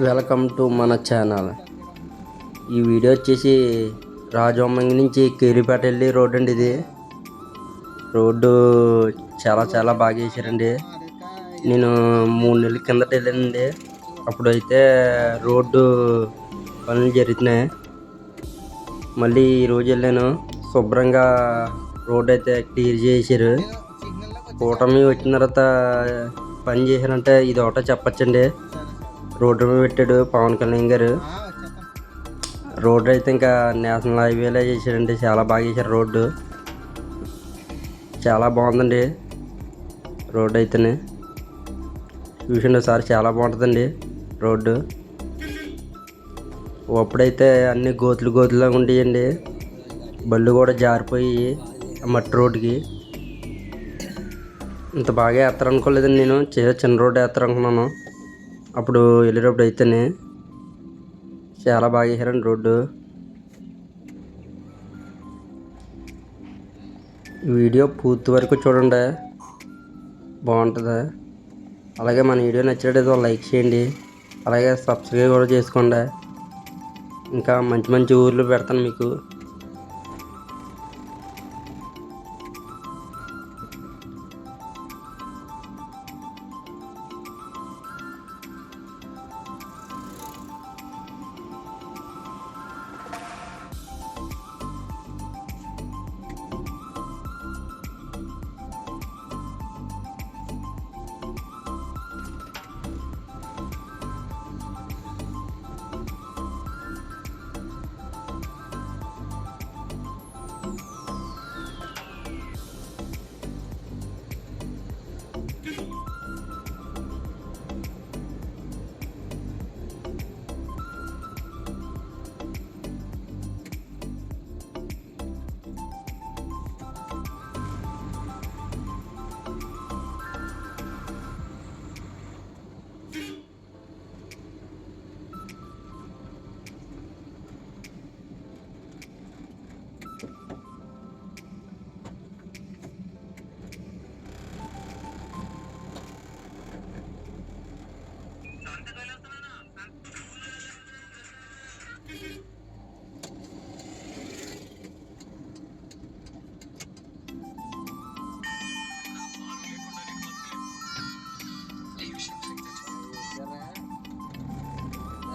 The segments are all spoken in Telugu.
వెల్కమ్ టు మన ఛానల్. ఈ వీడియో వచ్చేసి రాజవొమ్మంగి నుంచి కేరిపేట వెళ్ళి రోడ్ అండి. ఇది రోడ్డు చాలా బాగా వేసారండి. నేను 3 నెలల కిందట వెళ్ళానండి. అప్పుడు అయితే రోడ్డు పనులు జరుగుతున్నాయి. మళ్ళీ ఈరోజు వెళ్ళాను. శుభ్రంగా రోడ్డు అయితే క్లియర్ చేశారు. కూటమి వచ్చిన తర్వాత పని చేశారంటే ఇది ఒకటో చెప్పచ్చండి. రోడ్డు మీద పెట్టాడు పవన్ కళ్యాణ్ గారు. రోడ్డు అయితే ఇంకా నేషనల్ హైవేలో చేశారండి. చాలా బాగా చేశారు. రోడ్డు చాలా బాగుందండి. రోడ్డు అయితేనే చూసిండు సార్, చాలా బాగుంటుందండి రోడ్డు. అప్పుడైతే అన్ని గోతులుగా ఉండేయండి. బళ్ళు కూడా జారిపోయి మట్టి రోడ్డుకి. ఇంత బాగా వేస్తారు అనుకోలేదండి. నేను చిన్న రోడ్డు వేస్తారు అనుకున్నాను. అప్పుడు వెళ్ళేటప్పుడు అయితేనే చాలా బాగా వేసారండి రోడ్డు. వీడియో పూర్తి వరకు చూడండి, బాగుంటుంది. అలాగే మన వీడియో నచ్చినట్టయితే లైక్ చేయండి. అలాగే సబ్స్క్రైబ్ కూడా చేసుకోండి. ఇంకా మంచి ఊర్లు పెడతాను మీకు.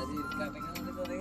అది